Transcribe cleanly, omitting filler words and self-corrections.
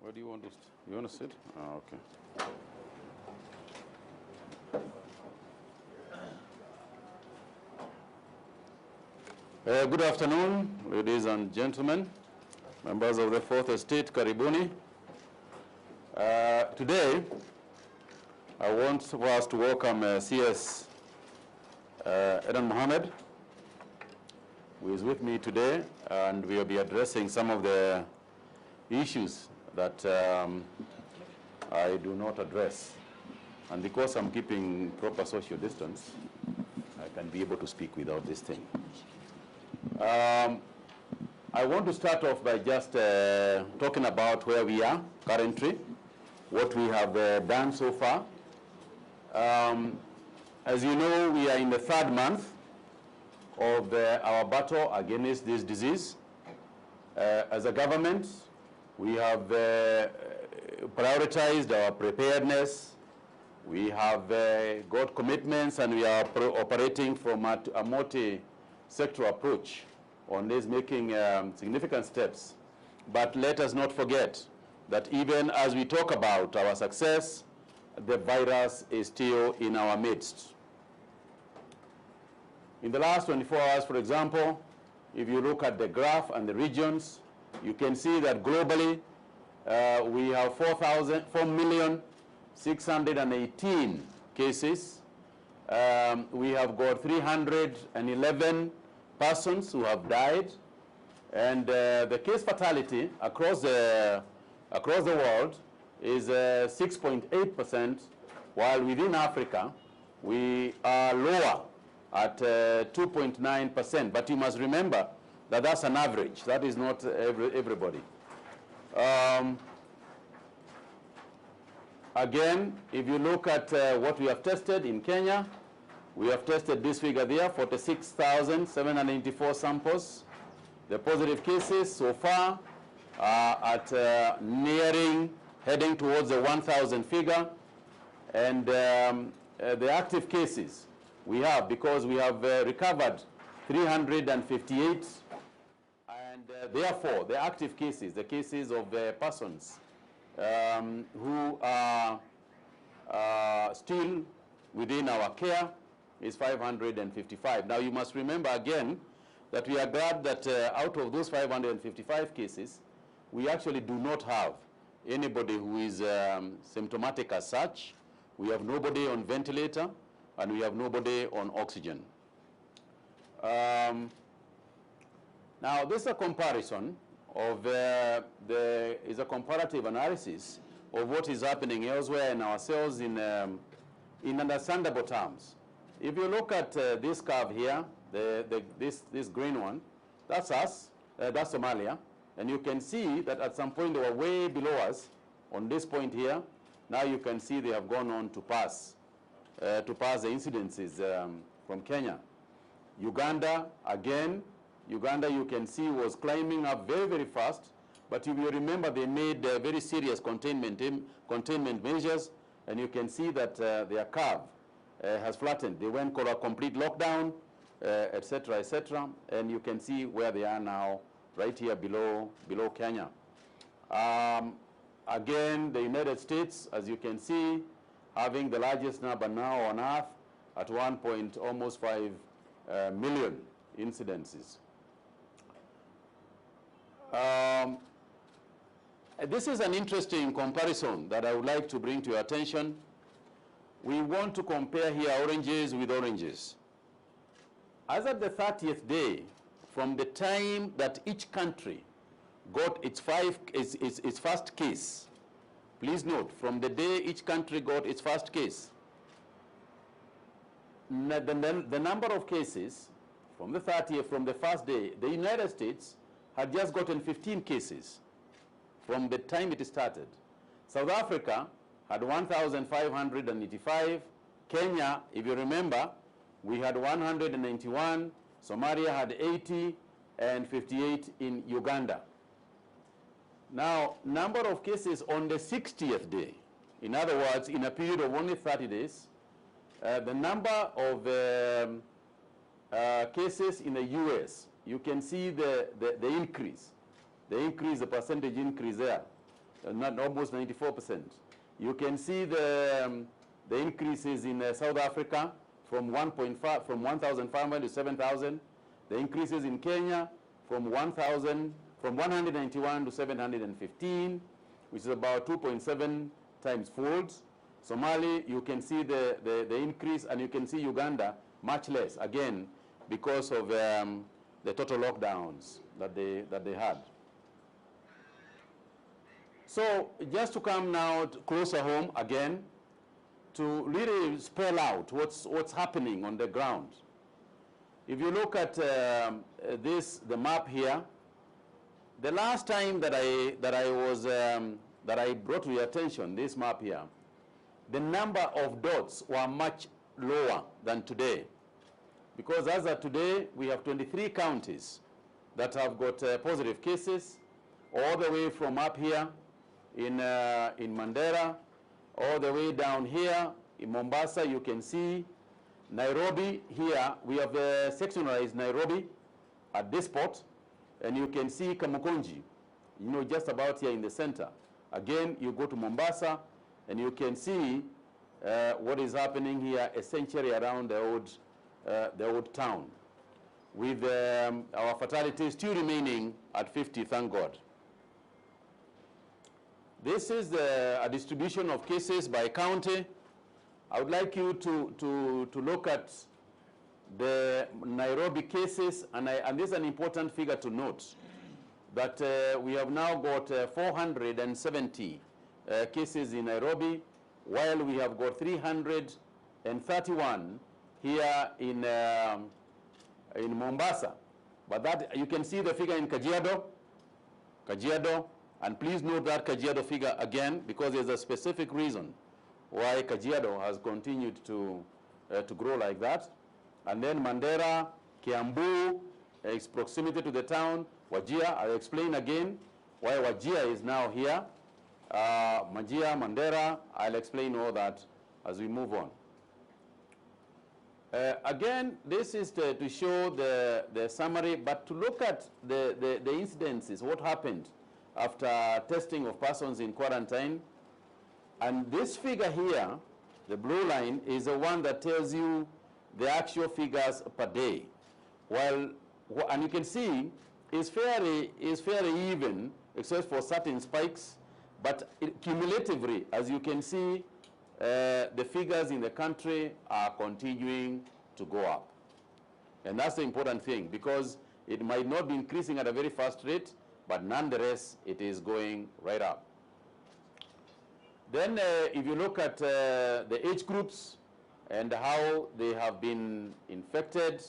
Where do you want to sit? You want to sit? Oh, okay. Good afternoon, ladies and gentlemen, members of the Fourth Estate, Karibuni. Today, I want for us to welcome CS Edan Mohammed, who is with me today, and we will be addressing some of the issues that I do not address. And because I'm keeping proper social distance, I can be able to speak without this thing. I want to start off by just talking about where we are currently, what we have done so far. As you know, we are in the third month of our battle against this disease. As a government, we have prioritized our preparedness. We have got commitments, and we are operating from a multi-sector approach on this, making significant steps. But let us not forget that even as we talk about our success, the virus is still in our midst. In the last 24 hours, for example, if you look at the graph and the regions, you can see that globally we have 4,618,000 cases. We have got 311 persons who have died, and the case fatality across the world is 6.8%, while within Africa we are lower at 2.9%. But you must remember that that's an average. That is not everybody. Again, if you look at what we have tested in Kenya, we have tested this figure there, 46,784 samples. The positive cases so far are at heading towards the 1,000 figure. And the active cases we have, because we have recovered 358, and therefore the active cases, the cases of persons who are still within our care, is 555. Now you must remember again that we are glad that out of those 555 cases, we actually do not have anybody who is symptomatic as such. We have nobody on ventilator, and we have nobody on oxygen. Now this is a comparison of is a comparative analysis of what is happening elsewhere and ourselves in understandable terms. If you look at this curve here, this green one, that's us, that's Somalia, and you can see that at some point they were way below us on this point here. Now you can see they have gone on to pass the incidences from Kenya. Uganda, again, Uganda you can see was climbing up very, very fast, but if you remember they made very serious containment measures, and you can see that their curve has flattened. They went for a complete lockdown, etc., etc., and you can see where they are now, right here below Kenya. Again, the United States, as you can see, having the largest number now on Earth at almost 5 million incidences. This is an interesting comparison that I would like to bring to your attention. We want to compare here oranges with oranges. As at the 30th day, from the time that each country got its first case, please note, from the day each country got its first case, the number of cases from the 30th, from the first day, the United States had just gotten 15 cases from the time it started. South Africa had 1,585. Kenya, if you remember, we had 191. Somalia had 80, and 58 in Uganda. Now, number of cases on the 60th day, in other words, in a period of only 30 days, the number of cases in the US, you can see the increase, the percentage increase there. not almost 94%. You can see the increases in South Africa from 1,500 to 7,000. The increases in Kenya from 191 to 715, which is about 2.7 times fold. Somali, you can see the increase, and you can see Uganda much less, again, because of the total lockdowns that they had. So just to come now closer home again, to really spell out what's happening on the ground. If you look at the map here, the last time that I brought to your attention this map here, the number of dots were much lower than today, because as of today we have 23 counties that have got positive cases, all the way from up here in Mandera, all the way down here in Mombasa. You can see Nairobi here, we have sectionalized Nairobi at this spot, and you can see Kamukunji, just about here in the center. Again, you go to Mombasa, and you can see what is happening here essentially around the old town, with our fatalities still remaining at 50, thank God. This is a distribution of cases by county. I would like you to look at the Nairobi cases, and this is an important figure to note, that we have now got 470 cases in Nairobi, while we have got 331 here in Mombasa. But that, you can see the figure in Kajiado, and please note that Kajiado figure again, because there's a specific reason why Kajiado has continued to grow like that. And then Mandera, Kiambu, its proximity to the town, Wajir, I'll explain again why Wajir is now here. Majia, Mandera, I'll explain all that as we move on. Again, this is to show the summary, but to look at the incidences, what happened after testing of persons in quarantine. And this figure here, the blue line, is the one that tells you the actual figures per day. Well, and you can see it's fairly even, except for certain spikes, but cumulatively, as you can see, the figures in the country are continuing to go up. And that's the important thing, because it might not be increasing at a very fast rate, but nonetheless, it is going right up. Then if you look at the age groups and how they have been infected,